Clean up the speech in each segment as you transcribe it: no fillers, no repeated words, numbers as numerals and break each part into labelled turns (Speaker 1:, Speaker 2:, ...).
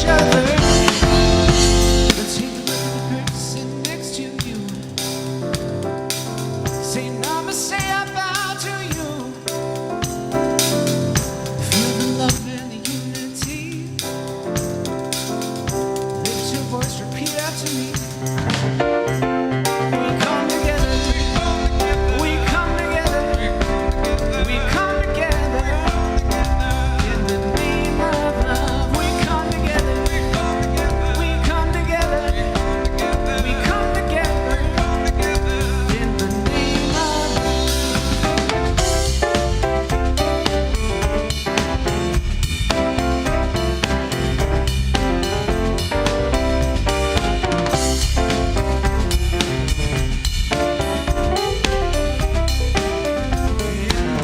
Speaker 1: other. But take a look at the person next to you. Say namaste, I bow to you. Feel the love and the unity. Lift your voice, repeat after me. We come together. We come together. We come together. In the name of love. We come together. We come together. We come together. In the name of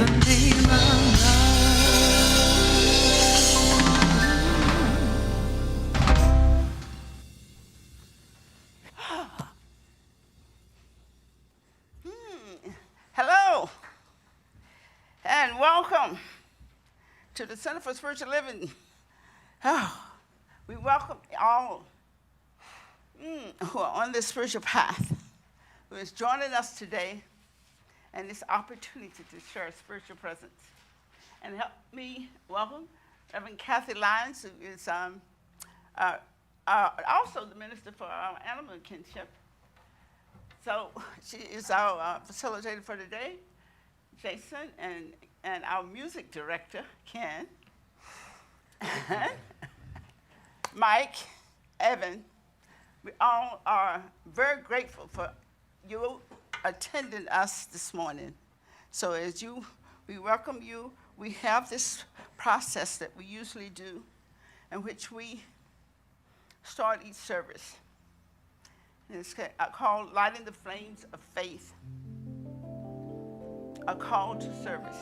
Speaker 1: the name of
Speaker 2: Hello, and welcome to the Center for Spiritual Living. We welcome all who are on this spiritual path, who is joining us today, and this opportunity to share a spiritual presence. And help me welcome Reverend Kathy Lyons, who is also the Minister for our Animal Kinship. So she is our facilitator for today, Jason, and our music director, Ken, Mike, Evan. We all are very grateful for you attending us this morning. So we welcome you. We have this process that we usually do in which we start each service. And it's called Lighting the Flames of Faith, a call to service.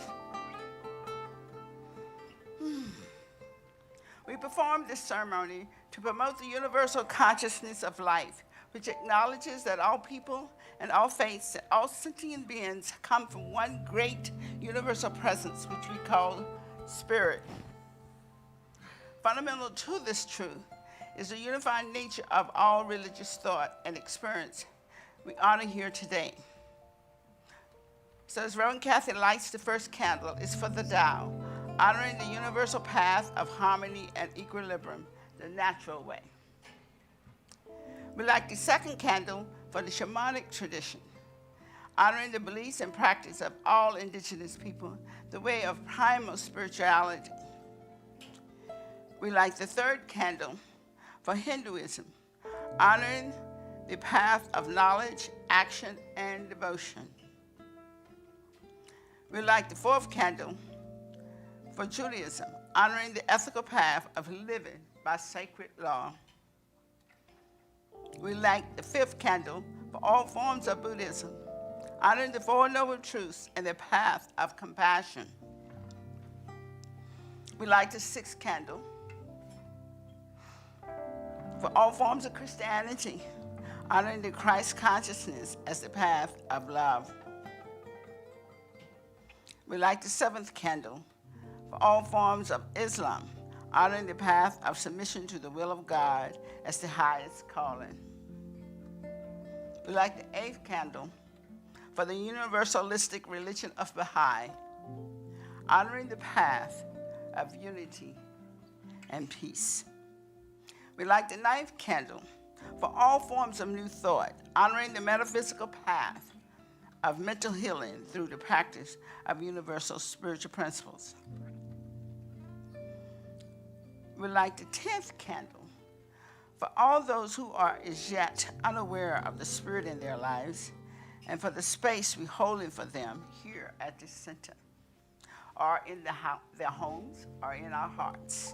Speaker 2: We perform this ceremony to promote the universal consciousness of life, which acknowledges that all people and all faiths and all sentient beings come from one great universal presence, which we call spirit. Fundamental to this truth is the unifying nature of all religious thought and experience we honor here today. So as Reverend Kathy lights the first candle, it's for the Tao, honoring the universal path of harmony and equilibrium, the natural way. We light the second candle for the shamanic tradition, honoring the beliefs and practice of all indigenous people, the way of primal spirituality. We light the third candle for Hinduism, honoring the path of knowledge, action, and devotion. We light the fourth candle for Judaism, honoring the ethical path of living by sacred law. We light the fifth candle for all forms of Buddhism, honoring the Four Noble Truths and the path of compassion. We light the sixth candle for all forms of Christianity, honoring the Christ consciousness as the path of love. We light the seventh candle for all forms of Islam, honoring the path of submission to the will of God as the highest calling. We light the eighth candle for the universalistic religion of Baha'i, honoring the path of unity and peace. We light the ninth candle for all forms of new thought, honoring the metaphysical path of mental healing through the practice of universal spiritual principles. We light the 10th candle for all those who are as yet unaware of the spirit in their lives and for the space we hold for them here at the center, or in their homes, or in our hearts.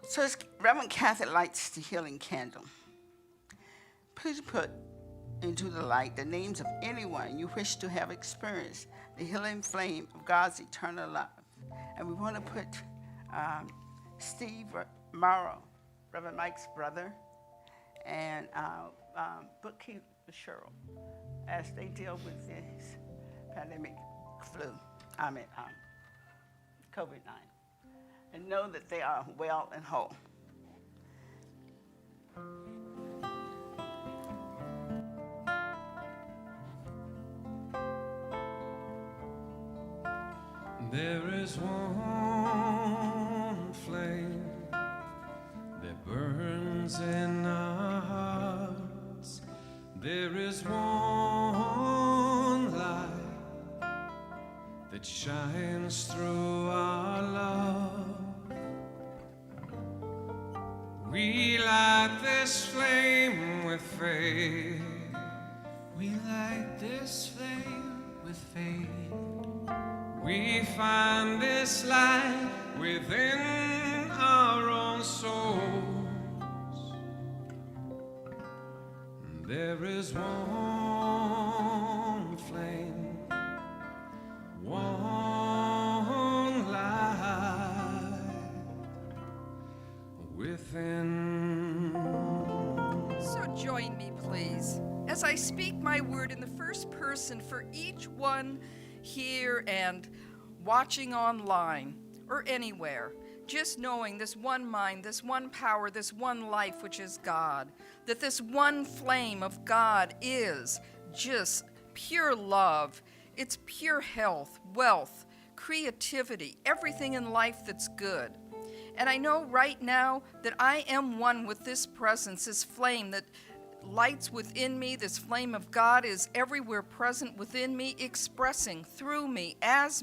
Speaker 2: So as Reverend Kathy lights the healing candle, please put into the light the names of anyone you wish to have experienced the healing flame of God's eternal love. And we want to put Steve Morrow, Reverend Mike's brother, and bookkeeper Cheryl, as they deal with this pandemic COVID-19. and know that they are well and whole.
Speaker 1: There is one flame that burns in our hearts. There is one light that shines through our love. We light this flame with faith. We light this flame with faith. We find this light within our own souls. There is one flame, one light within.
Speaker 3: So join me, please, as I speak my word in the first person for each one here and watching online or anywhere, just knowing this one mind, this one power, this one life, which is God, that this one flame of God is just pure love. It's pure health, wealth, creativity, everything in life that's good. And I know right now that I am one with this presence, this flame that lights within me. This flame of God is everywhere present within me, expressing through me as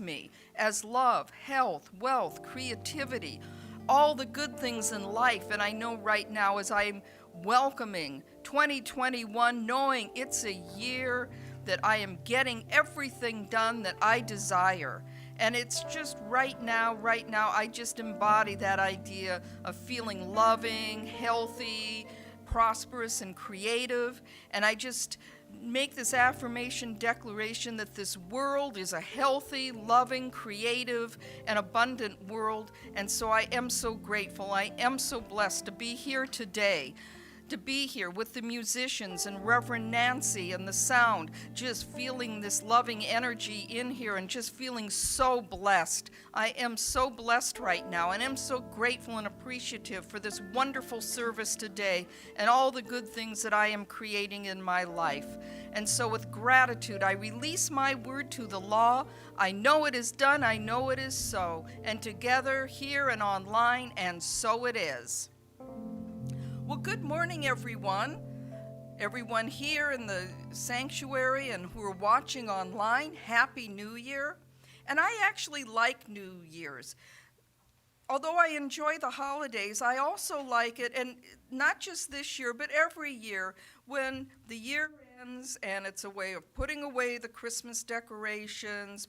Speaker 3: love, health, wealth, creativity, all the good things in life. And I know right now as I'm welcoming 2021, knowing it's a year that I am getting everything done that I desire. And it's just right now, I just embody that idea of feeling loving, healthy, prosperous, and creative. And I just make this affirmation declaration that this world is a healthy, loving, creative, and abundant world. And so I am so grateful. I am so blessed to be here today, to be here with the musicians and Reverend Nancy and the sound, just feeling this loving energy in here and just feeling so blessed. I am so blessed right now, and I'm so grateful and appreciative for this wonderful service today and all the good things that I am creating in my life. And so with gratitude, I release my word to the law. I know it is done, I know it is so. And together, here and online, and so it is. Well, good morning, everyone. Everyone here in the sanctuary and who are watching online, Happy New Year. And I actually like New Year's. Although I enjoy the holidays, I also like it, and not just this year, but every year, when the year ends and it's a way of putting away the Christmas decorations,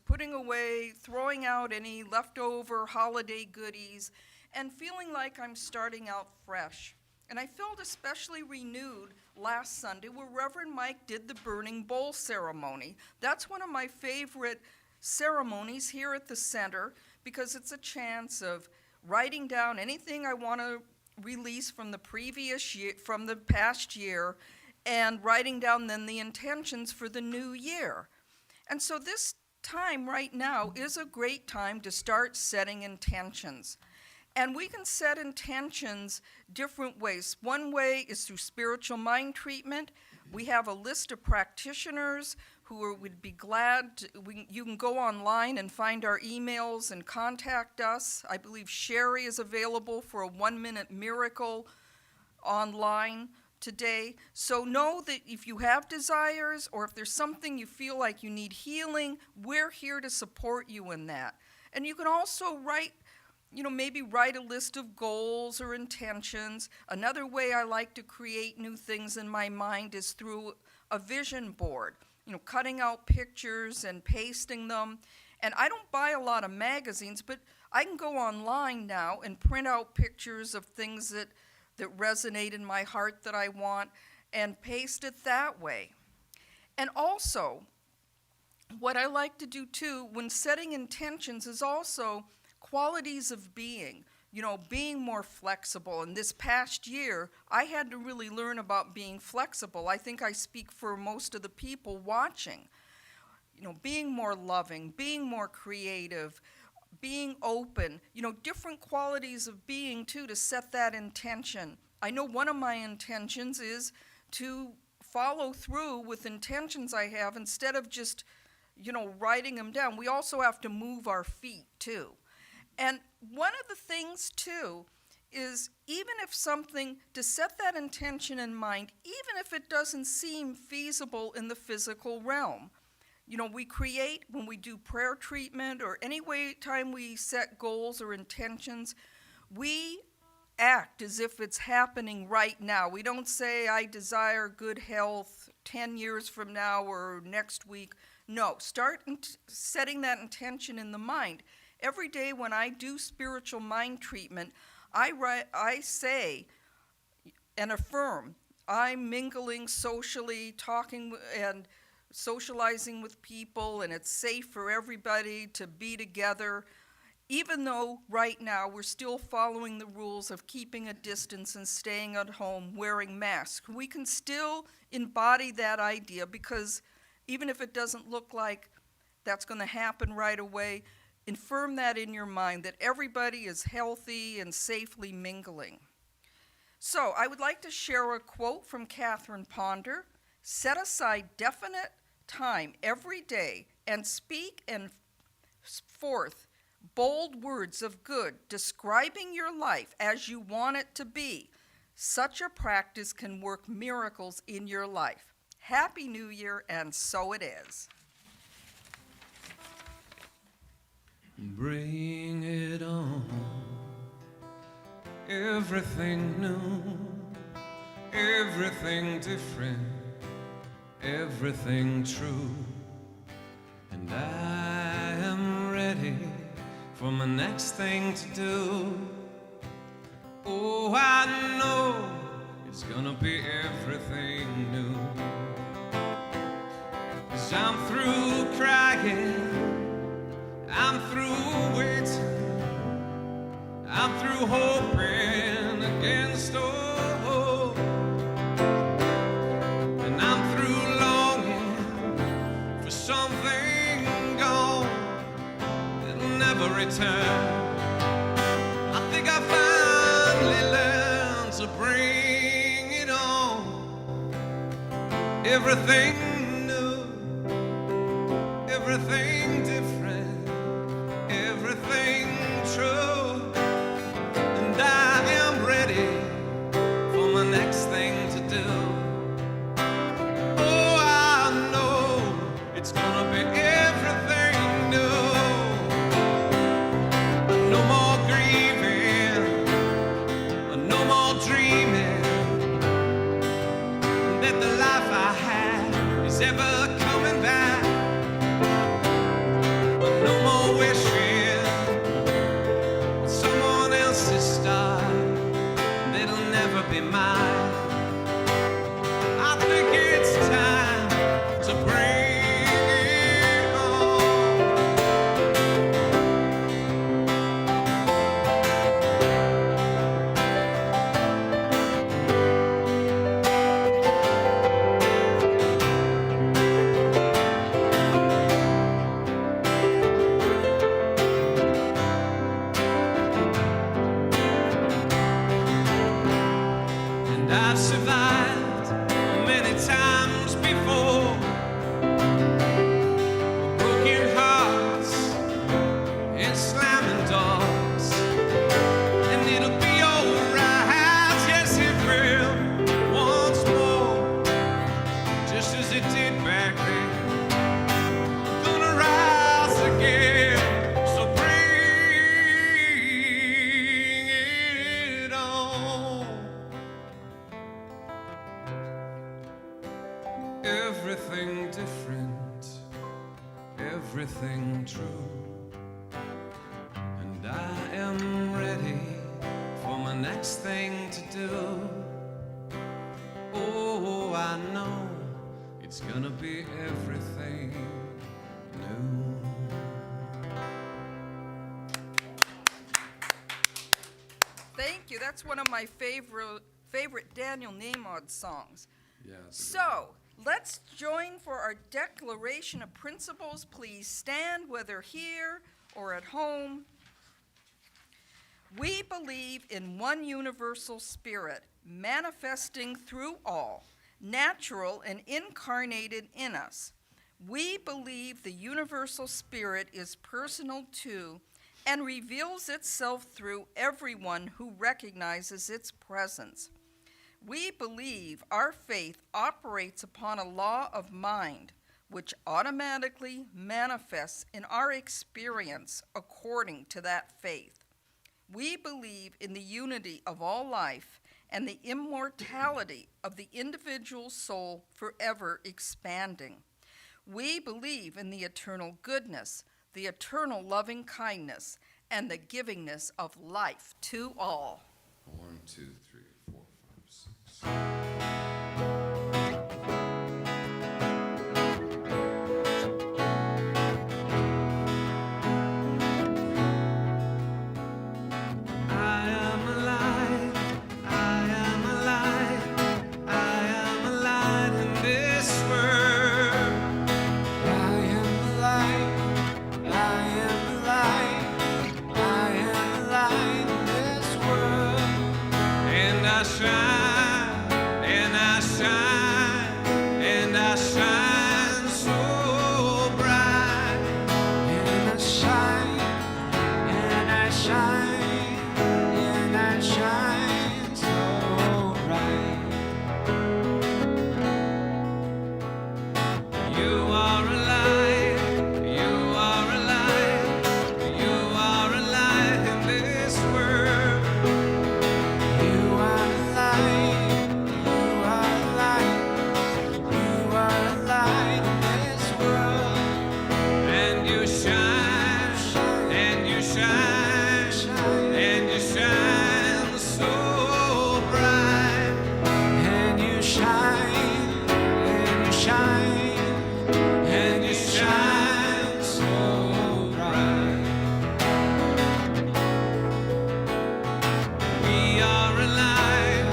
Speaker 3: throwing out any leftover holiday goodies, and feeling like I'm starting out fresh. And I felt especially renewed last Sunday where Reverend Mike did the burning bowl ceremony. That's one of my favorite ceremonies here at the center because it's a chance of writing down anything I want to release from the previous year, from the past year, and writing down then the intentions for the new year. And so this time right now is a great time to start setting intentions. And we can set intentions different ways. One way is through spiritual mind treatment. We have a list of practitioners who would be glad. You can go online and find our emails and contact us. I believe Sherry is available for a 1-minute miracle online today. So know that if you have desires or if there's something you feel like you need healing, we're here to support you in that. And you can also maybe write a list of goals or intentions. Another way I like to create new things in my mind is through a vision board, cutting out pictures and pasting them. And I don't buy a lot of magazines, but I can go online now and print out pictures of things that resonate in my heart that I want and paste it that way. And also, what I like to do too when setting intentions is also qualities of being, being more flexible. And this past year, I had to really learn about being flexible. I think I speak for most of the people watching. Being more loving, being more creative, being open, different qualities of being too, to set that intention. I know one of my intentions is to follow through with intentions I have instead of just, writing them down. We also have to move our feet too. And one of the things too is, even if something, to set that intention in mind, even if it doesn't seem feasible in the physical realm. We create, when we do prayer treatment or any time we set goals or intentions, we act as if it's happening right now. We don't say, I desire good health 10 years from now or next week. No, start setting that intention in the mind. Every day when I do spiritual mind treatment, I say and affirm, I'm mingling socially, talking and socializing with people, and it's safe for everybody to be together, even though right now we're still following the rules of keeping a distance and staying at home, wearing masks. We can still embody that idea, because even if it doesn't look like that's going to happen right away, affirm that in your mind, that everybody is healthy and safely mingling. So I would like to share a quote from Catherine Ponder. Set aside definite time every day and speak and forth bold words of good, describing your life as you want it to be. Such a practice can work miracles in your life. Happy New Year, and so it is.
Speaker 1: Bring it on. Everything new, everything different, everything true. And I am ready for my next thing to do. Oh, I know it's gonna be everything new. 'Cause I'm through crying, I'm through waiting, I'm through hoping against all hope, and I'm through longing for something gone that'll never return. I think I finally learned to bring it on. Everything new, everything different, everything true, and I am ready for my next thing to do. Oh, I know it's gonna be everything new. No more grieving, no more dreaming that the life I had is ever coming back. No more wishing someone else's star that'll never be mine. I think it's time to bring it on. And I've survived many times before, broken hearts and slamming doors, and it'll be alright, yes it will, once more, just as it did back then. I'm gonna rise again, so bring it on. Everything different, everything true, and I am ready for my next thing to do. Oh, I know it's gonna be everything new.
Speaker 3: Thank you. That's one of my favorite Daniel Nahmod songs.
Speaker 1: Yeah.
Speaker 3: So, let's join for our declaration of principles. Please stand, whether here or at home. We believe in one universal spirit, manifesting through all, natural and incarnated in us. We believe the universal spirit is personal too and reveals itself through everyone who recognizes its presence. We believe our faith operates upon a law of mind, which automatically manifests in our experience according to that faith. We believe in the unity of all life and the immortality of the individual soul forever expanding. We believe in the eternal goodness, the eternal loving kindness, and the givingness of life to all.
Speaker 4: 1, 2, 3, 4, 5, 6.
Speaker 1: I am alive, I am alive, I am alive in this world. I am alive, I am alive, I am alive in this world. And I shine, and I shine, and I shine so bright. And I shine, and I shine. And I shine so bright. You are alive, you are alive, you are alive in this world. You are alive, you are alive, you are alive in this world. And you shine, and you shine, and you shine so bright. And you shine, and you shine, and you shine so bright. We are alive,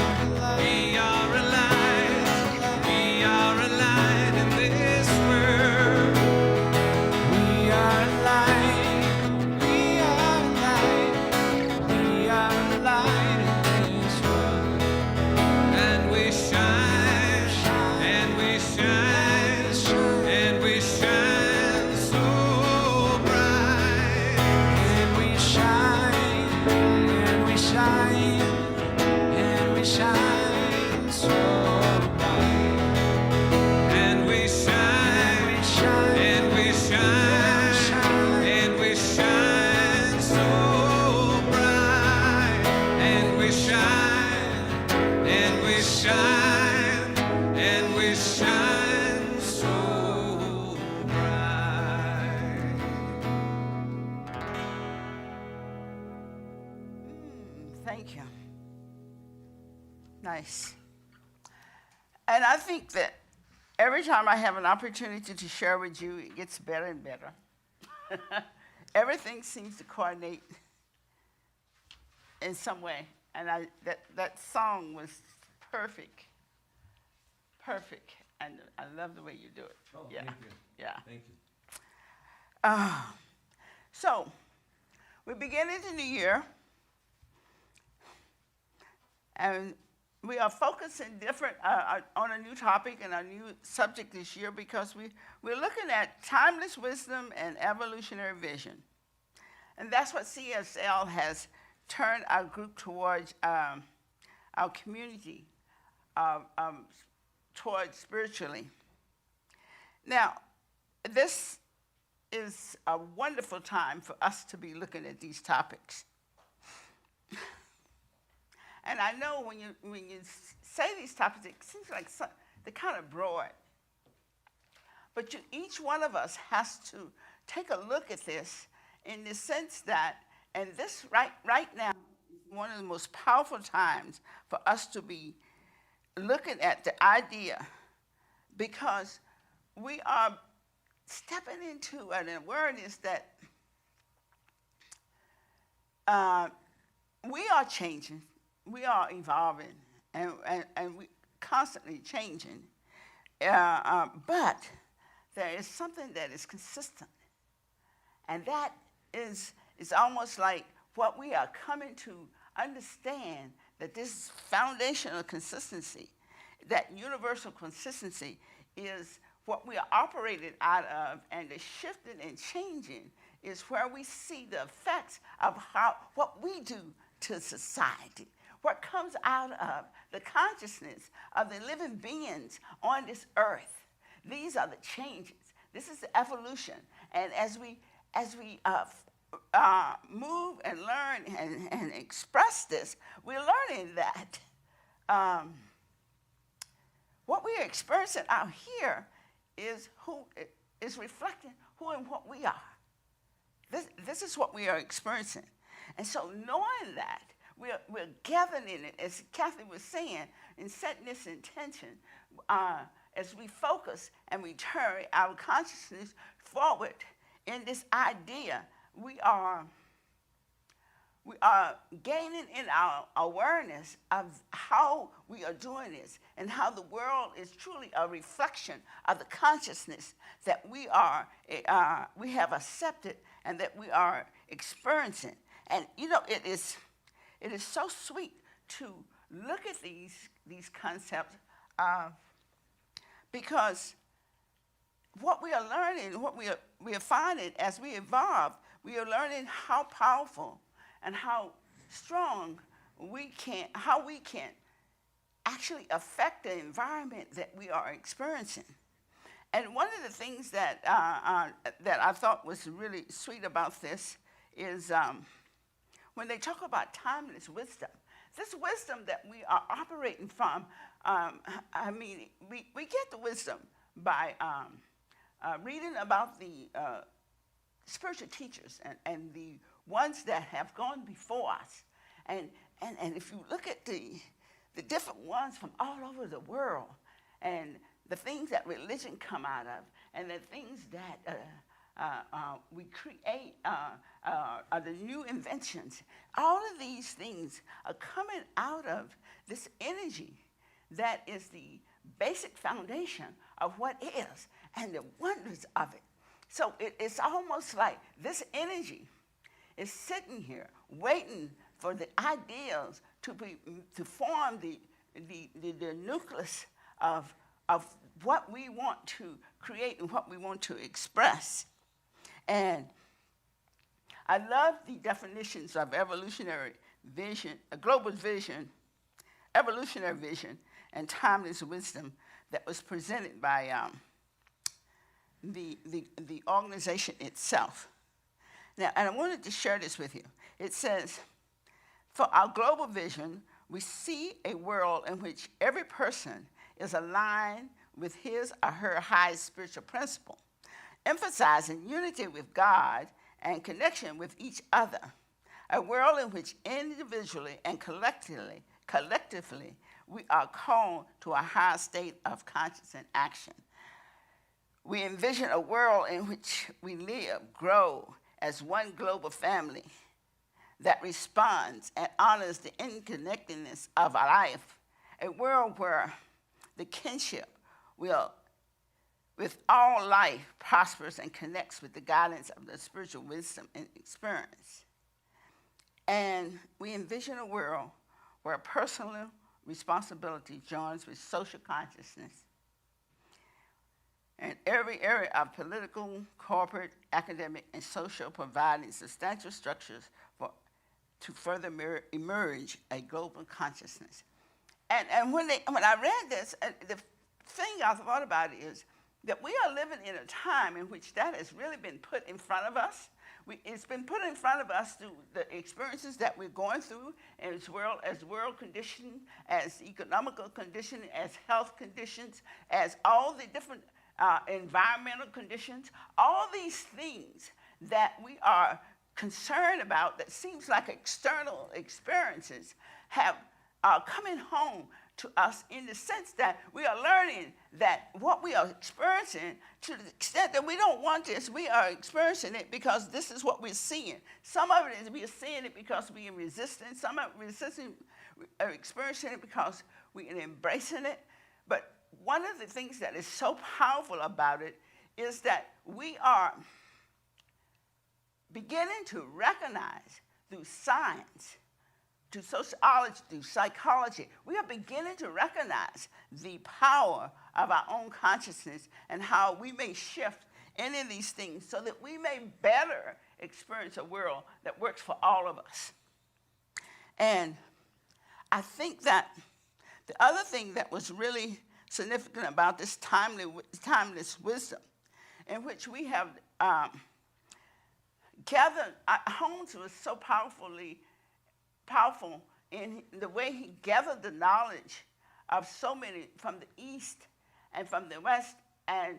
Speaker 1: we are alive, we are alive in this world. We are alive, we are alive, we are alive in this world. And we shine, and we shine, and we shine so bright. And we shine, and we shine, and we shine so bright. And we shine, and we shine, and we shine so bright. And we shine, and we shine, and we shine so bright.
Speaker 2: Thank you. Nice. And I think that every time I have an opportunity to share with you, it gets better and better. Everything seems to coordinate in some way. And that song was perfect. Perfect. And I love the way you do it.
Speaker 5: Oh,
Speaker 2: yeah.
Speaker 5: thank you.
Speaker 2: Yeah.
Speaker 5: Thank you.
Speaker 2: So, we're beginning the new year, and we are focusing on a new topic and a new subject this year because we're looking at timeless wisdom and evolutionary vision. And that's what CSL has turned our group towards, our community, towards spiritually. Now, this is a wonderful time for us to be looking at these topics. And I know when you say these topics, it seems like they're kind of broad. But each one of us has to take a look at this in the sense that, and this right now is one of the most powerful times for us to be looking at the idea, because we are stepping into an awareness that we are changing. We are evolving, and we constantly changing. But there is something that is consistent, and that is almost like what we are coming to understand, that this foundational consistency, that universal consistency, is what we are operated out of, and the shifting and changing is where we see the effects of what we do to society, what comes out of the consciousness of the living beings on this earth. These are the changes. This is the evolution. And as we move and learn and express this, we're learning that what we are experiencing out here is reflecting who and what we are. This is what we are experiencing. And so knowing that, we're gathering in it, as Kathy was saying, and setting this intention, as we focus and we turn our consciousness forward in this idea, we are gaining in our awareness of how we are doing this, and how the world is truly a reflection of the consciousness that we have accepted and that we are experiencing. And you know, it is so sweet to look at these concepts, because what we are learning, what we are finding as we evolve, we are learning how powerful and how strong how we can actually affect the environment that we are experiencing. And one of the things that I thought was really sweet about this is when they talk about timeless wisdom. This wisdom that we are operating from, we get the wisdom by reading about the spiritual teachers and the ones that have gone before us. And if you look at the different ones from all over the world, and the things that religion come out of, and the things that we create, are the new inventions, all of these things are coming out of this energy that is the basic foundation of what is, and the wonders of it. So it's almost like this energy is sitting here waiting for the ideals to form the nucleus of what we want to create and what we want to express. And I love the definitions of evolutionary vision, a global vision, evolutionary vision, and timeless wisdom that was presented by the organization itself. Now, and I wanted to share this with you. It says, for our global vision, we see a world in which every person is aligned with his or her highest spiritual principle, emphasizing unity with God and connection with each other. A world in which individually and collectively, we are called to a higher state of conscious and action. We envision a world in which we live, grow as one global family that responds and honors the interconnectedness of our life. A world where the kinship with all life prospers and connects with the guidance of the spiritual wisdom and experience. And we envision a world where personal responsibility joins with social consciousness. And every area of political, corporate, academic, and social, providing substantial structures to further emerge a global consciousness. And when I read this, the thing I thought about is that we are living in a time in which that has really been put in front of us. It's been put in front of us through the experiences that we're going through as world condition, as economical condition, as health conditions, as all the different environmental conditions. All these things that we are concerned about that seems like external experiences are coming home to us, in the sense that we are learning that what we are experiencing, to the extent that we don't want this, we are experiencing it because this is what we're seeing. Some of it is we are seeing it because we are resisting. Some of it are experiencing it because we are embracing it. But one of the things that is so powerful about it is that we are beginning to recognize through science, through sociology, through psychology, we are beginning to recognize the power of our own consciousness and how we may shift any of these things so that we may better experience a world that works for all of us. And I think that the other thing that was really significant about this timeless wisdom, in which we have gathered, Holmes was so powerful in the way he gathered the knowledge of so many from the East and from the West and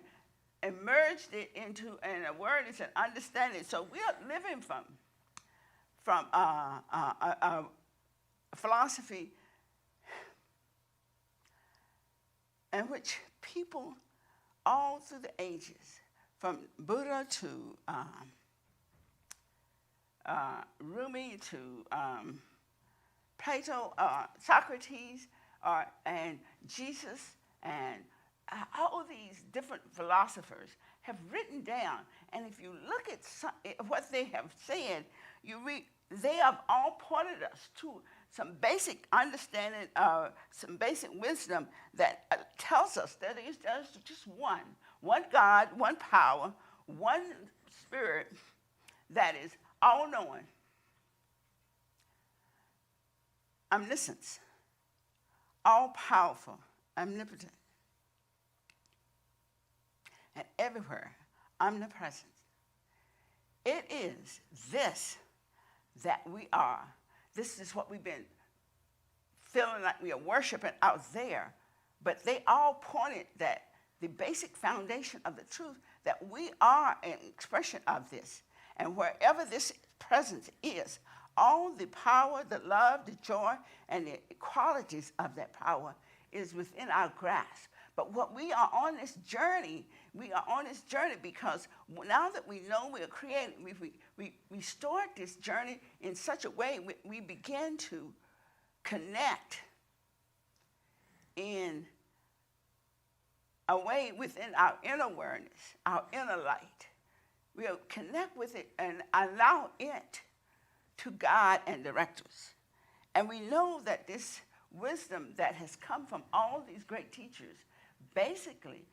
Speaker 2: merged it into an awareness and understanding. So we are living from a philosophy in which people all through the ages, from Buddha to Rumi to Plato, Socrates, and Jesus, and all these different philosophers have written down. And if you look at what they have said, you read, they have all pointed us to some basic understanding, some basic wisdom that tells us that there's just one God, one power, one spirit that is all-knowing, omniscience, all-powerful, omnipotent, and everywhere, omnipresent. It is this that we are. This is what we've been feeling like we are worshiping out there. But they all pointed that the basic foundation of the truth, that we are an expression of this. And wherever this presence is, all the power, the love, the joy, and the qualities of that power is within our grasp. But what we are on this journey, because now that we know we are created, we start this journey in such a way we begin to connect in a way within our inner awareness, our inner light. We'll connect with it and allow it to guide and direct us. And we know that this wisdom that has come from all these great teachers basically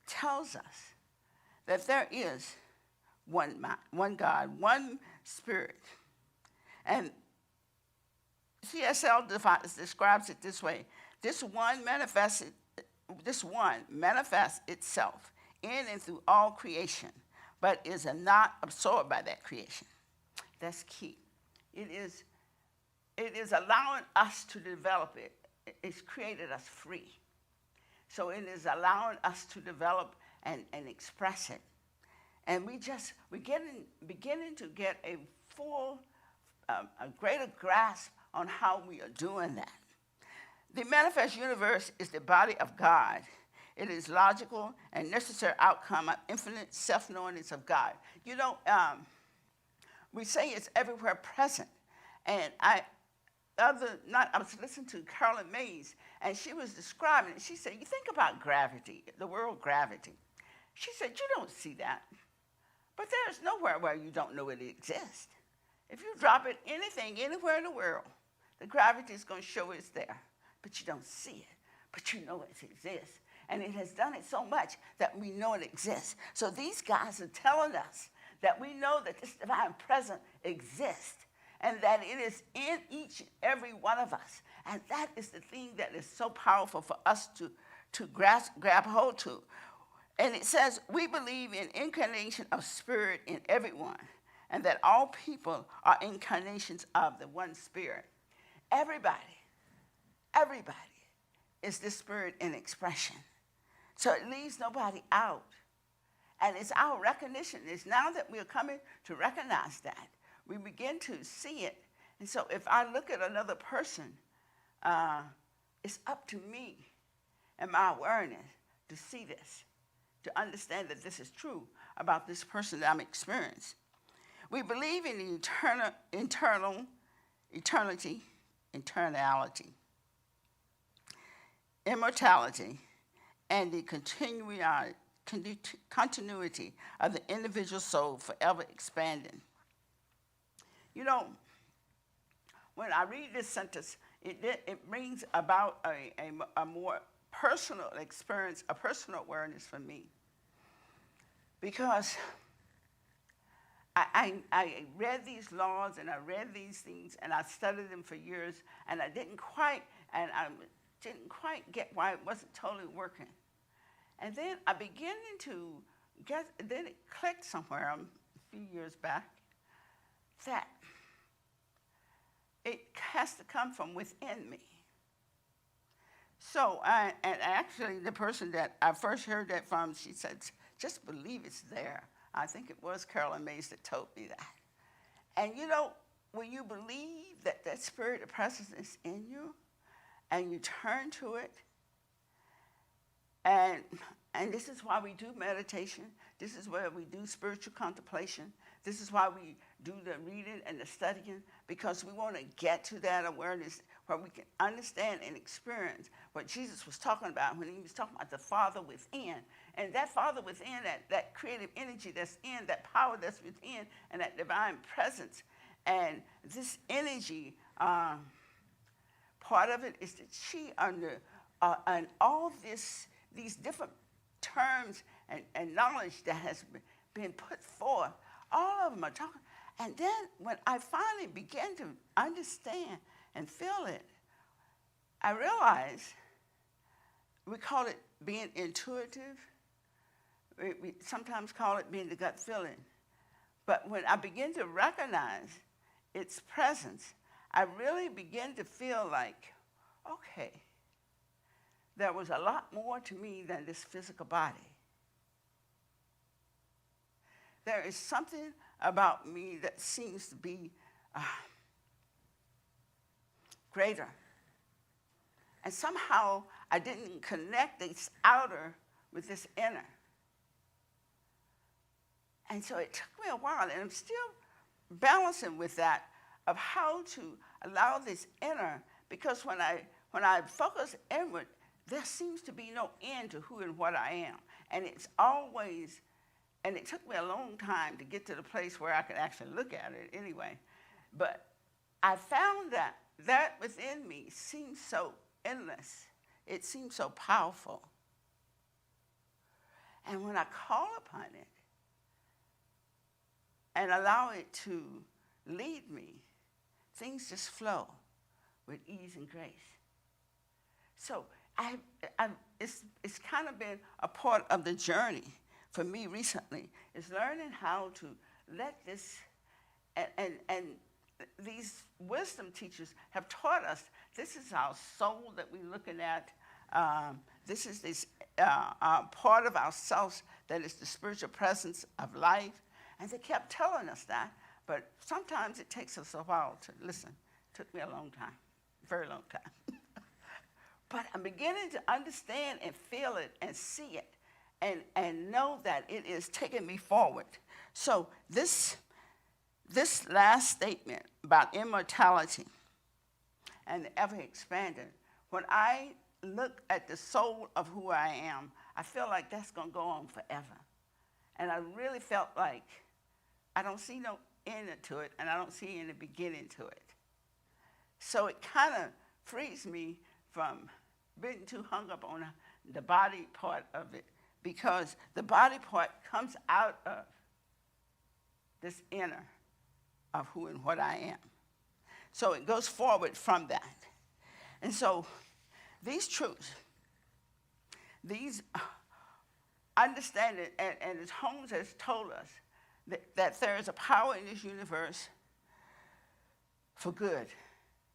Speaker 2: tells us that there is one mind, one God, one spirit. And CSL describes it this way: this one manifests itself in and through all creation, but is not absorbed by that creation. That's key. It is allowing us to develop it. It's created us free. So it is allowing us to develop and express it. And we're beginning to get a full, a greater grasp on how we are doing that. The manifest universe is the body of God. It is logical and necessary outcome of infinite self-knowingness of God. You know, we say it's everywhere present. And I was listening to Carolyn Mays, and she was describing it. She said, you think about gravity, the world gravity. She said, you don't see that. But there's nowhere where you don't know it exists. If you drop it, anything, anywhere in the world, the gravity is going to show it's there. But you don't see it, but you know it exists. And it has done it so much that we know it exists. So these guys are telling us that we know that this divine presence exists and that it is in each and every one of us. And that is the thing that is so powerful for us to grab hold to. And it says, we believe in incarnation of spirit in everyone, and that all people are incarnations of the one spirit. Everybody is this spirit in expression. So it leaves nobody out. And it's our recognition. It's now that we're coming to recognize that, we begin to see it. And so if I look at another person, it's up to me and my awareness to see this, to understand that this is true about this person that I'm experiencing. We believe in eternality, immortality, and the continuity of the individual soul forever expanding. You know, when I read this sentence, it brings about a more personal experience, a personal awareness for me. Because I read these laws and I read these things and I studied them for years and I didn't quite get why it wasn't totally working. And then I began to then it clicked somewhere a few years back that it has to come from within me. So, and actually the person that I first heard that from, she said, just believe it's there. I think it was Carolyn Mays that told me that. And you know, when you believe that that spirit of presence is in you, and you turn to it, and this is why we do meditation. This is why we do spiritual contemplation. This is why we do the reading and the studying, because we want to get to that awareness where we can understand and experience what Jesus was talking about when he was talking about the Father within. And that Father within, that creative energy that's in, that power that's within, and that divine presence. And this energy, part of it is the chi under, and all these different terms and knowledge that has been put forth, all of them are talking. And then when I finally began to understand and feel it, I realized we call it being intuitive. We sometimes call it being the gut feeling. But when I begin to recognize its presence, I really begin to feel like, okay, there was a lot more to me than this physical body. There is something about me that seems to be greater. And somehow I didn't connect this outer with this inner. And so it took me a while, and I'm still balancing with that of how to allow this inner, because when I focus inward, there seems to be no end to who and what I am. And it's always, and it took me a long time to get to the place where I could actually look at it anyway. But I found that within me seems so endless. It seems so powerful. And when I call upon it and allow it to lead me, things just flow with ease and grace. So it's kind of been a part of the journey for me recently, is learning how to let this, and these wisdom teachers have taught us, this is our soul that we're looking at. This is this part of ourselves that is the spiritual presence of life. And they kept telling us that, but sometimes it takes us a while to listen. It took me a long time, very long time. But I'm beginning to understand and feel it and see it and know that it is taking me forward. So this last statement about immortality and the ever expanding, when I look at the soul of who I am, I feel like that's going to go on forever. And I really felt like I don't see no end to it, and I don't see any beginning to it. So it kind of frees me from being too hung up on the body part of it, because the body part comes out of this inner of who and what I am. So it goes forward from that. And so these truths, these understanding, and as Holmes has told us, that there is a power in this universe for good,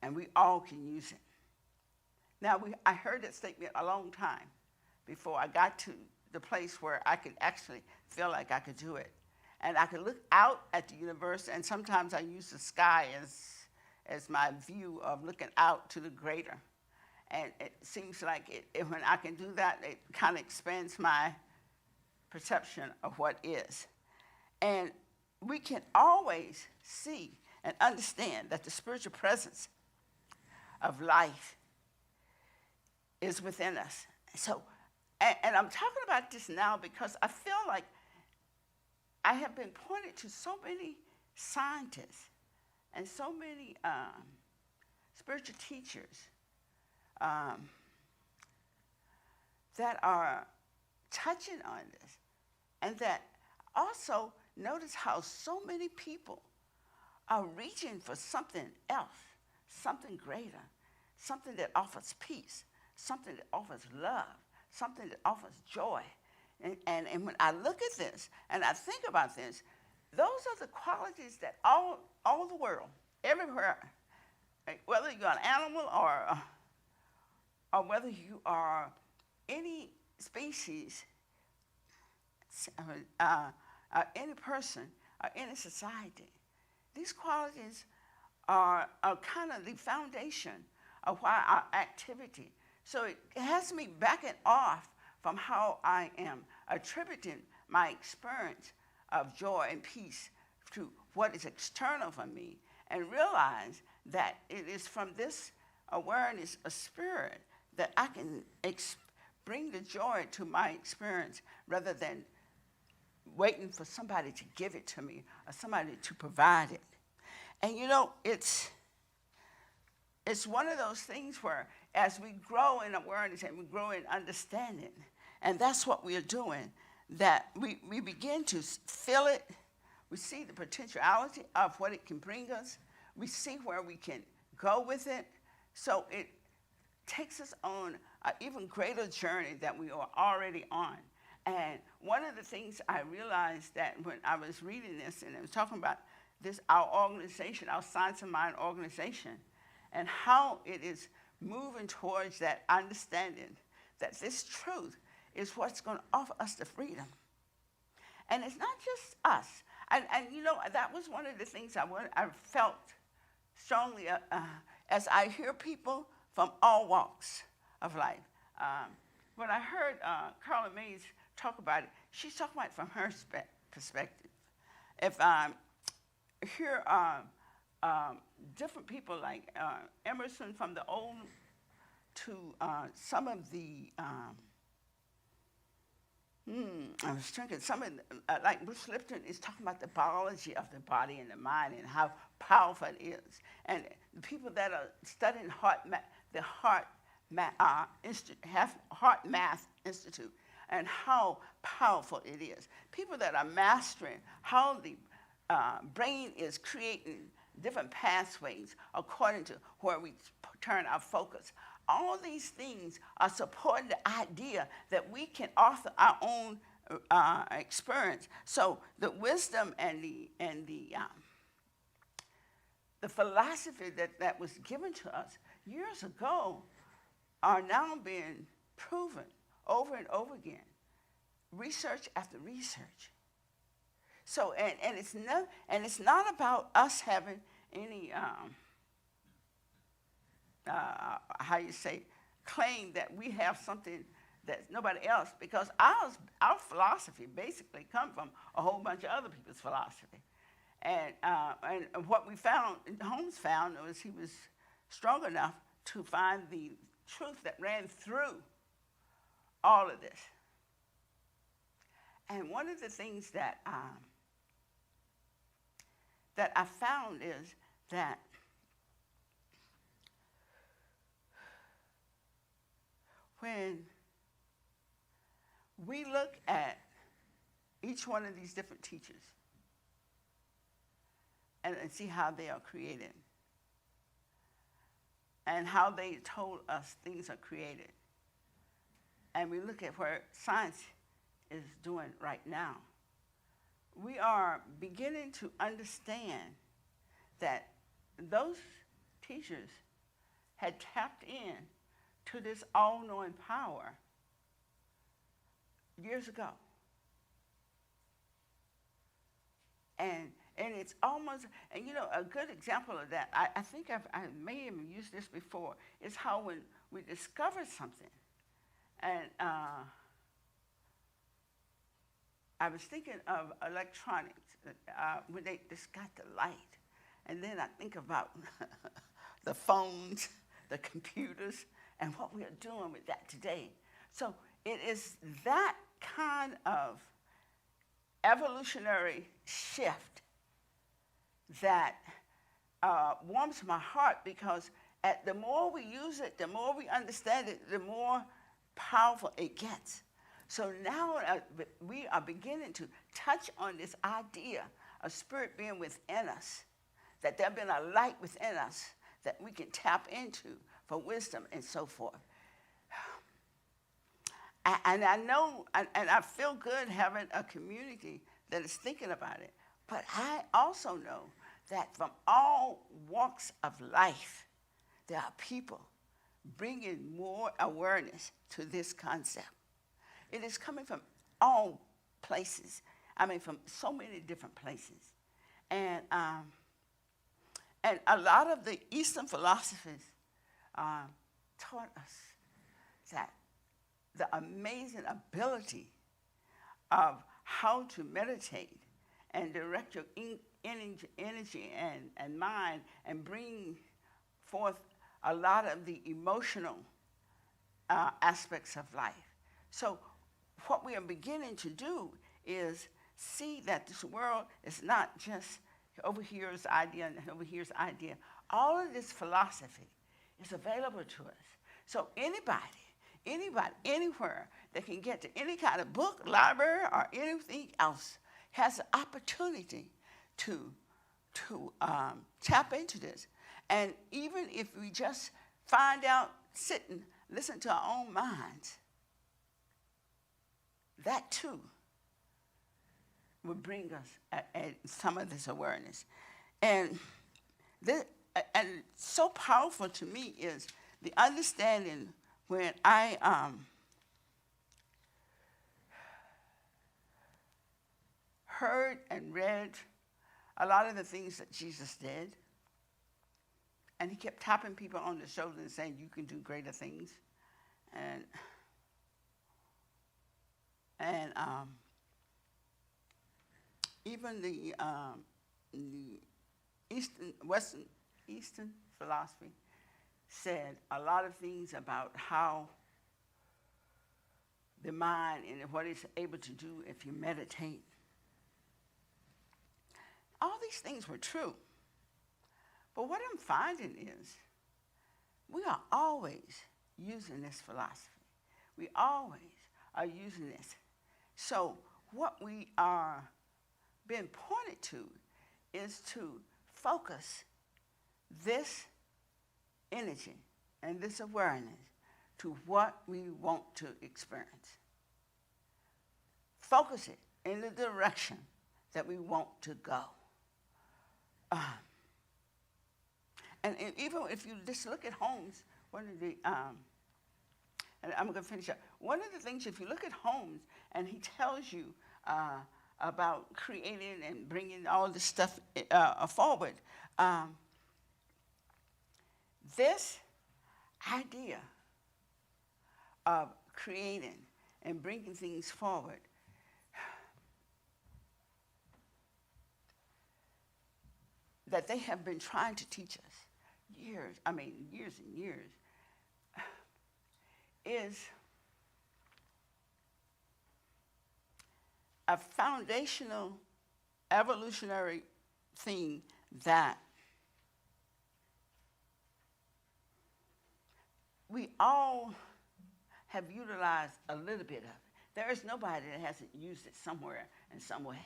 Speaker 2: and we all can use it. Now, I heard that statement a long time before I got to the place where I could actually feel like I could do it. And I could look out at the universe, and sometimes I use the sky as my view of looking out to the greater. And it seems like when I can do that, it kind of expands my perception of what is. And we can always see and understand that the spiritual presence of life is within us. So, and I'm talking about this now because I feel like I have been pointed to so many scientists and so many spiritual teachers that are touching on this, and that also notice how so many people are reaching for something else, something greater, something that offers peace, something that offers love, something that offers joy. And when I look at this and I think about this, those are the qualities that all the world, everywhere, whether you're an animal or whether you are any species, any person, or any society, these qualities are kind of the foundation of why our activity. So it has me backing off from how I am attributing my experience of joy and peace to what is external for me, and realize that it is from this awareness of spirit that I can bring the joy to my experience, rather than waiting for somebody to give it to me or somebody to provide it. And you know, it's one of those things where as we grow in awareness and we grow in understanding, and that's what we are doing, that we begin to feel it, we see the potentiality of what it can bring us, we see where we can go with it, so it takes us on an even greater journey that we are already on. And one of the things I realized that when I was reading this, and it was talking about this, our organization, our Science of Mind organization, and how it is moving towards that understanding that this truth is what's going to offer us the freedom. And it's not just us. And you know, that was one of the things I felt strongly as I hear people from all walks of life. When I heard Carla Mays talk about it, she's talking about it from her perspective. If I hear different people like Emerson from the old to some of the, I was thinking, some of like Bruce Lipton is talking about the biology of the body and the mind and how powerful it is. And the people that are studying the Heart Math Institute, and how powerful it is. People that are mastering how the brain is creating different pathways according to where we turn our focus. All these things are supporting the idea that we can author our own experience. So the wisdom and the philosophy that was given to us years ago are now being proven over and over again, research after research. So and it's not about us having any how you say, claim that we have something that nobody else, because our philosophy basically come from a whole bunch of other people's philosophy. And what we found, Holmes found, was he was strong enough to find the truth that ran through all of this. And one of the things that I found is that when we look at each one of these different teachers and see how they are created and how they told us things are created, and we look at where science is doing right now, we are beginning to understand that those teachers had tapped in to this all-knowing power years ago. And it's almost, and you know, a good example of that, I think I may have used this before, is how when we discover something, and I was thinking of electronics, when they just got the light, and then I think about the phones, the computers, and what we are doing with that today. So it is that kind of evolutionary shift that warms my heart because the more we use it, the more we understand it, the more powerful it gets. So now we are beginning to touch on this idea of spirit being within us, that there's been a light within us that we can tap into for wisdom and so forth. And I know, and I feel good having a community that is thinking about it, but I also know that from all walks of life, there are people bringing more awareness to this concept. It is coming from all places. I mean, from so many different places. And a lot of the Eastern philosophies taught us that the amazing ability of how to meditate and direct your energy and mind and bring forth a lot of the emotional aspects of life. So what we are beginning to do is see that this world is not just over here's idea and over here's idea. All of this philosophy is available to us. So anybody, anywhere that can get to any kind of book, library, or anything else has the opportunity to tap into this. And even if we just find out, sit and listen to our own minds, that too will bring us some of this awareness. And so powerful to me is the understanding when I heard and read a lot of the things that Jesus did. And he kept tapping people on the shoulder and saying, you can do greater things. And even the Eastern philosophy said a lot of things about how the mind and what it's able to do if you meditate. All these things were true. But what I'm finding is we are always using this philosophy. We always are using this. So what we are being pointed to is to focus this energy and this awareness to what we want to experience. Focus it in the direction that we want to go. And even if you just look at Holmes, one of the, and I'm going to finish up. One of the things, if you look at Holmes, and he tells you about creating and bringing all this stuff forward, this idea of creating and bringing things forward that they have been trying to teach us years and years, is a foundational evolutionary thing that we all have utilized a little bit of it. There is nobody that hasn't used it somewhere in some way.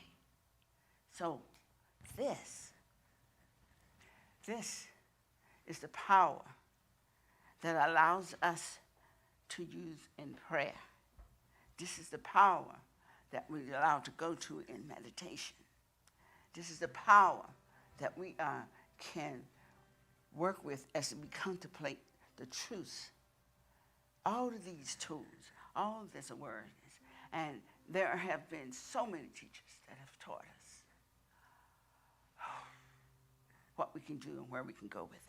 Speaker 2: So this is the power that allows us to use in prayer. This is the power that we're allowed to go to in meditation. This is the power that we can work with as we contemplate the truth. All of these tools, all of this awareness. And there have been so many teachers that have taught us what we can do and where we can go with it.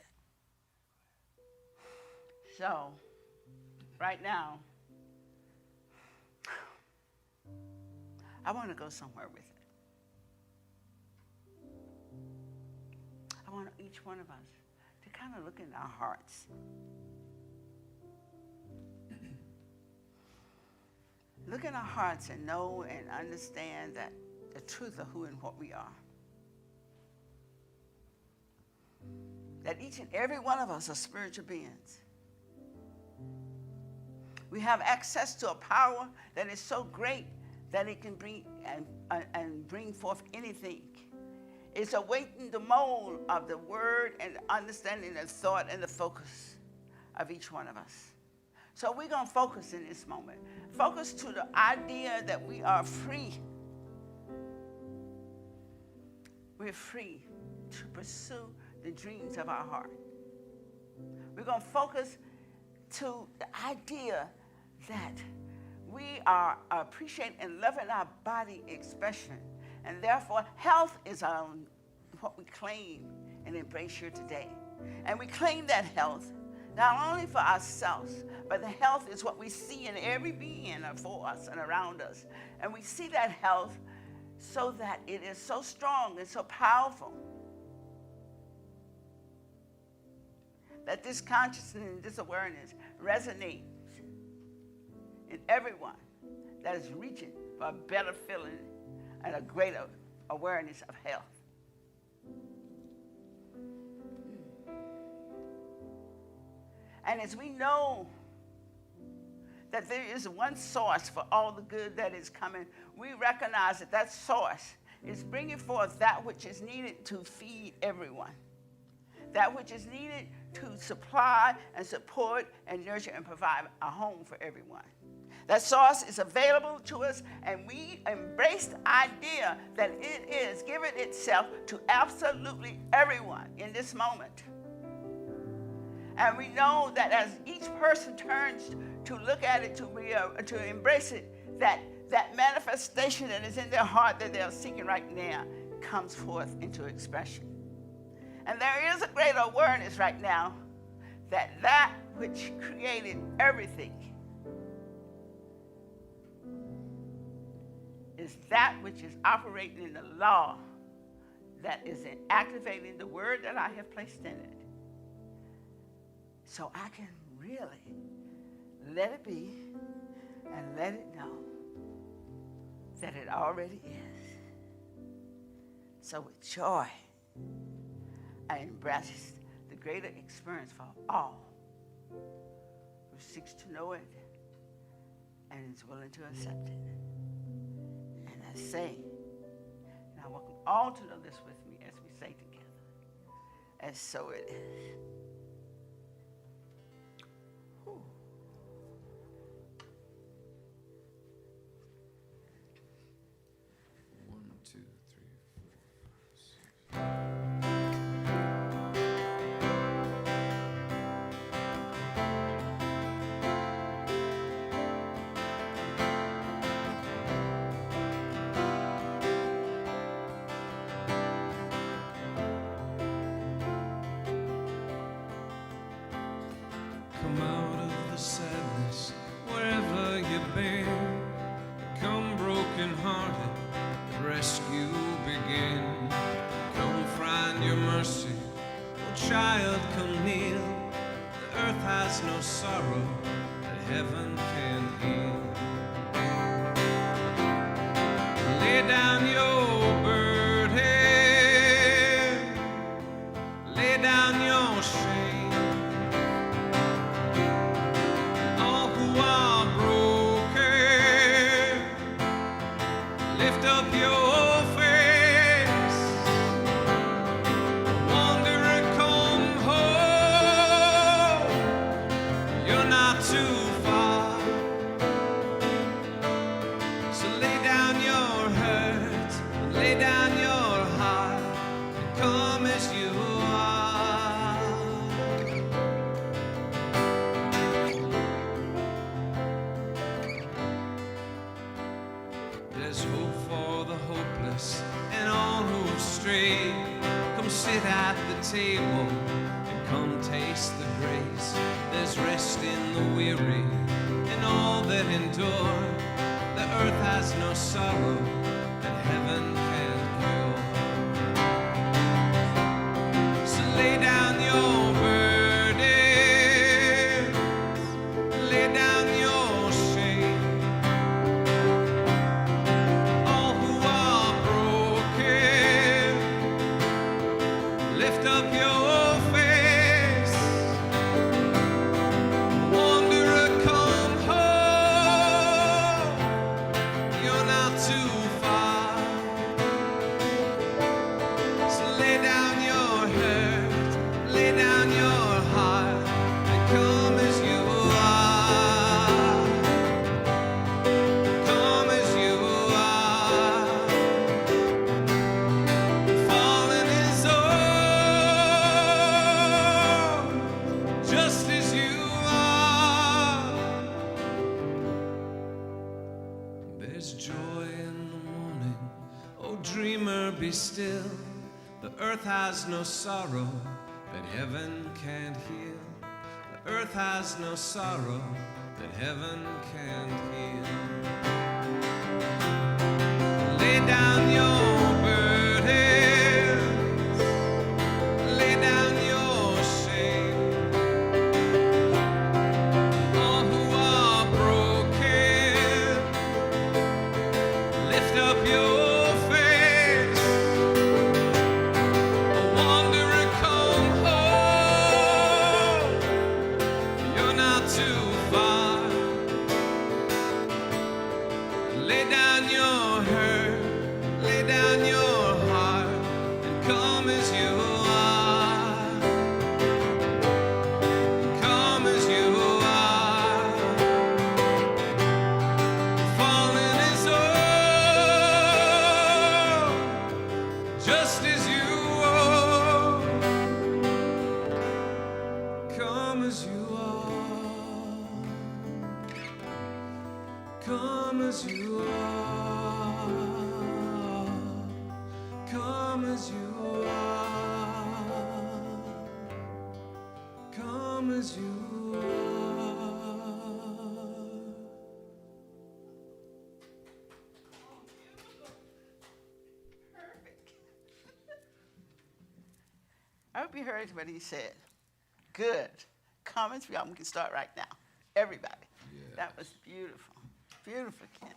Speaker 2: So, right now, I want to go somewhere with it. I want each one of us to kind of look in our hearts. Look in our hearts and know and understand that the truth of who and what we are. that each and every one of us are spiritual beings. We have access to a power that is so great that it can bring and bring forth anything. It's awaiting the mold of the word and the understanding and thought and the focus of each one of us. So we're going to focus in this moment. Focus to the idea that we are free. We're free to pursue the dreams of our heart. We're going to focus to the idea that we are appreciating and loving our body expression. And therefore, health is what we claim and embrace here today. And we claim that health not only for ourselves, but the health is what we see in every being for us and around us. And we see that health so that it is so strong and so powerful that this consciousness and this awareness resonates in everyone that is reaching for a better feeling and a greater awareness of health. And as we know that there is one source for all the good that is coming, we recognize that that source is bringing forth that which is needed to feed everyone, that which is needed to supply and support and nurture and provide a home for everyone. That source is available to us, and we embrace the idea that it is giving itself to absolutely everyone in this moment. And we know that as each person turns to look at it, to embrace it, that manifestation that is in their heart that they're seeking right now comes forth into expression. And there is a greater awareness right now that which created everything is that which is operating in the law that is activating the word that I have placed in it. So I can really let it be and let it know that it already is. So with joy, I embrace the greater experience for all who seeks to know it and is willing to accept it. And I say, and I welcome all to know this with me as we say together, and so it is.
Speaker 4: 2, 3, 4, 5, 6. Come out of the sadness wherever you've been. Come broken-hearted, the rescue begin. Come find your mercy, oh child, come kneel. The earth has no sorrow that heaven can heal. Lay down your burden, lay down your shame. All who are broken, lift up your face. Wanderer, come home. You're not too far. So lay down your hurt, lay down your heart, and come as you are. There's hope for the hopeless and all who've strayed. Come sit at the table and come taste the grace. There's rest in the weary and all that endure. The earth has no sorrow that heaven can cure. So lay down your burdens, lay down your shame. All who are broken, lift up your faith. be still. The earth has no sorrow that heaven can't heal. The earth has no sorrow that heaven can't heal. Lay down your burdens, lay down your shame. All who are broken, lift up your face. A wanderer, come home. You're not too far. Lay down your hurt, lay down your heart, and come as you are. Come as you are. Falling is all, just as you are. Come as you are. Come as you are. Come as you are. Come as you are.
Speaker 2: I hope you heard what he said. Good. Comments? We can start right now. Everybody.
Speaker 4: Yeah.
Speaker 2: That was beautiful. Beautiful, Ken.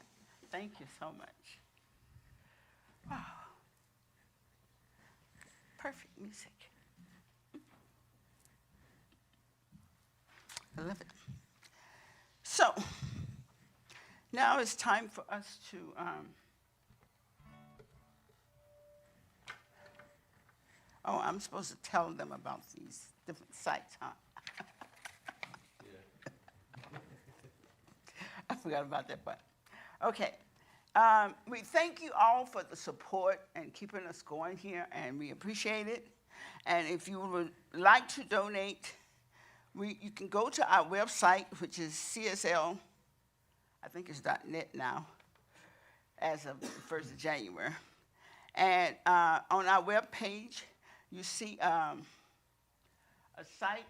Speaker 2: Thank you so much. Wow. Perfect music. I love it. So, now it's time for us to oh, I'm supposed to tell them about these different sites, huh? I forgot about that part. Okay. We thank you all for the support and keeping us going here, and we appreciate it. And if you would like to donate, you can go to our website, which is CSL, I think it's .net now, as of the 1st of January. And on our web page, you see a site,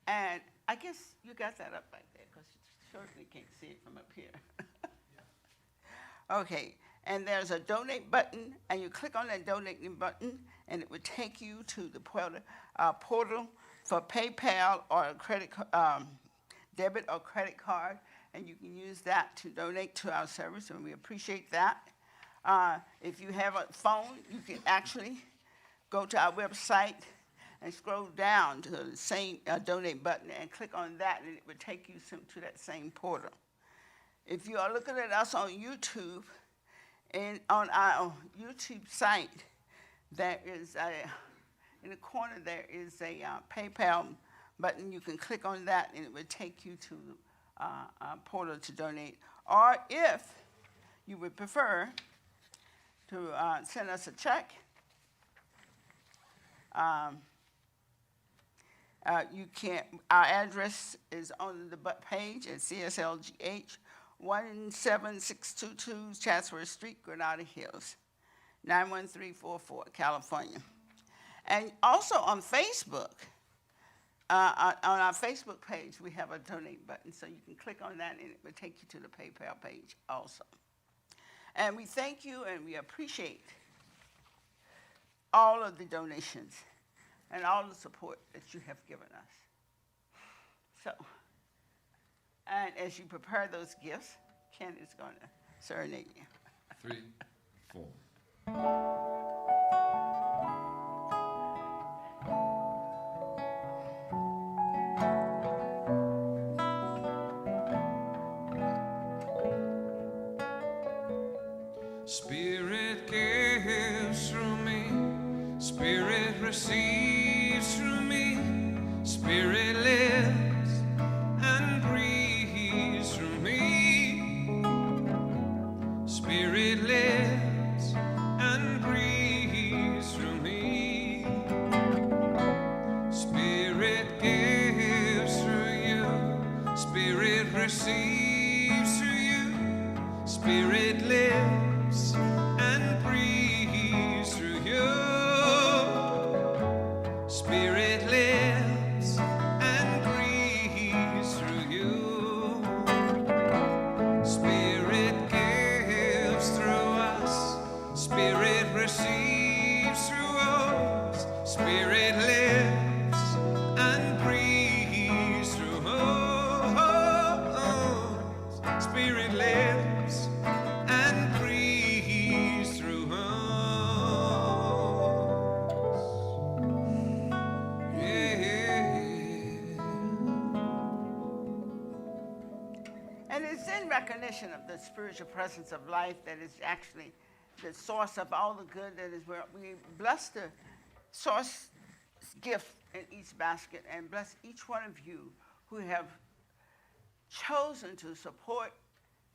Speaker 2: and I guess you got that up right there, because you certainly can't see it from up here. Okay, and there's a donate button, and you click on that donating button, and it would take you to the portal for PayPal or debit or credit card, and you can use that to donate to our service, and we appreciate that. If you have a phone, you can actually go to our website and scroll down to the same donate button and click on that, and it would take you to that same portal. If you are looking at us on YouTube, and on our YouTube site, there is in the corner there is a PayPal button. You can click on that, and it would take you to a portal to donate. Or if you would prefer to send us a check, you can. Our address is on the page at CSLGH, 17622 Chatsworth Street, Granada Hills, 91344, California. And also on Facebook, on our Facebook page, we have a donate button, so you can click on that, and it will take you to the PayPal page also. And we thank you, and we appreciate all of the donations and all the support that you have given us. So, and as you prepare those gifts, Ken is going to serenade you.
Speaker 4: 3, 4. Spirit gives through me, Spirit receives through me, Spirit lives and breathes through me. Spirit lives and breathes through me. Spirit gives through you, Spirit receives through you, Spirit lives and breathes. Spirit lives and breathes through you. Spirit gives through us. Spirit receives through us. Spirit lives and breathes through us. Spirit lives and breathes through us.
Speaker 2: And it's in recognition of the spiritual presence of life that is actually the source of all the good that is where we bless the source gift in each basket and bless each one of you who have chosen to support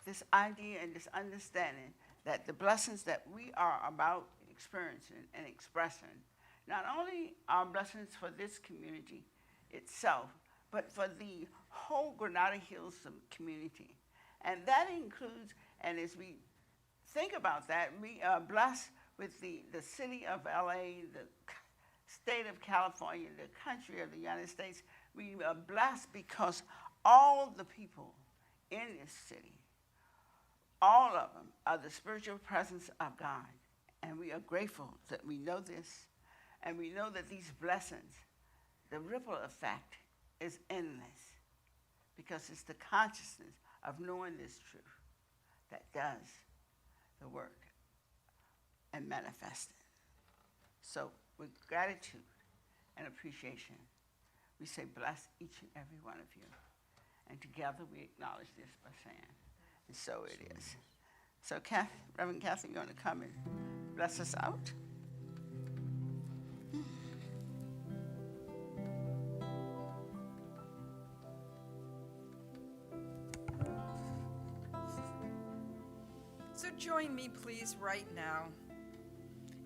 Speaker 2: this idea and this understanding that the blessings that we are about experiencing and expressing not only are blessings for this community itself, but for the whole Granada Hills community. And that includes, and as we think about that, we are blessed with the city of LA, the state of California, the country of the United States. We are blessed because all the people in this city, all of them are the spiritual presence of God. And we are grateful that we know this, and we know that these blessings, the ripple effect is endless because it's the consciousness of knowing this truth that does the work and manifest it. So with gratitude and appreciation, we say bless each and every one of you. And together we acknowledge this by saying, and so it is. So Reverend Kathy, you're going to come and bless us out.
Speaker 3: So join me, please, right now.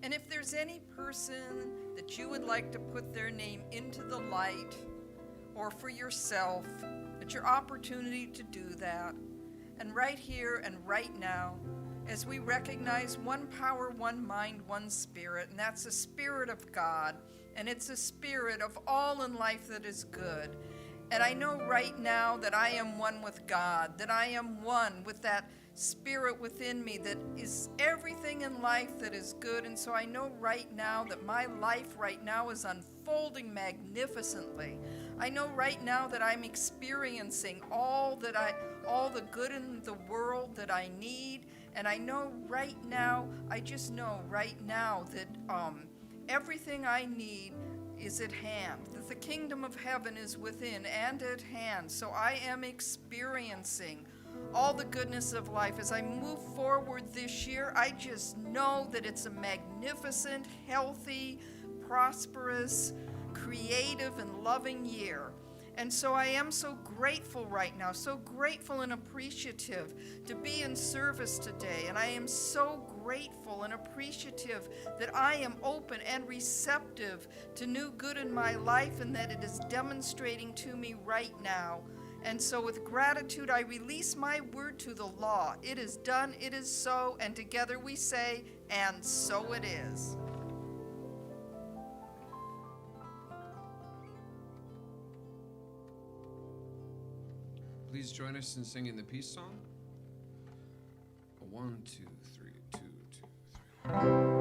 Speaker 3: And if there's any person that you would like to put their name into the light, or for yourself, it's your opportunity to do that. And right here and right now, as we recognize one power, one mind, one spirit, and that's the Spirit of God, and it's a spirit of all in life that is good. And I know right now that I am one with God, that I am one with that Spirit within me that is everything in life that is good. And so I know right now that my life right now is unfolding magnificently. I know right now that I'm experiencing all the good in the world that I need. And I know right now, I just know right now that everything I need is at hand, that the kingdom of heaven is within and at hand. So I am experiencing all the goodness of life. As I move forward this year, I just know that it's a magnificent, healthy, prosperous, creative, and loving year. And so I am so grateful right now, so grateful and appreciative to be in service today. And I am so grateful and appreciative that I am open and receptive to new good in my life and that it is demonstrating to me right now. And so with gratitude, I release my word to the law. It is done, it is so, and together we say, and so it is.
Speaker 4: Please join us in singing the peace song. 1, 2, 3, 2, 2, 3.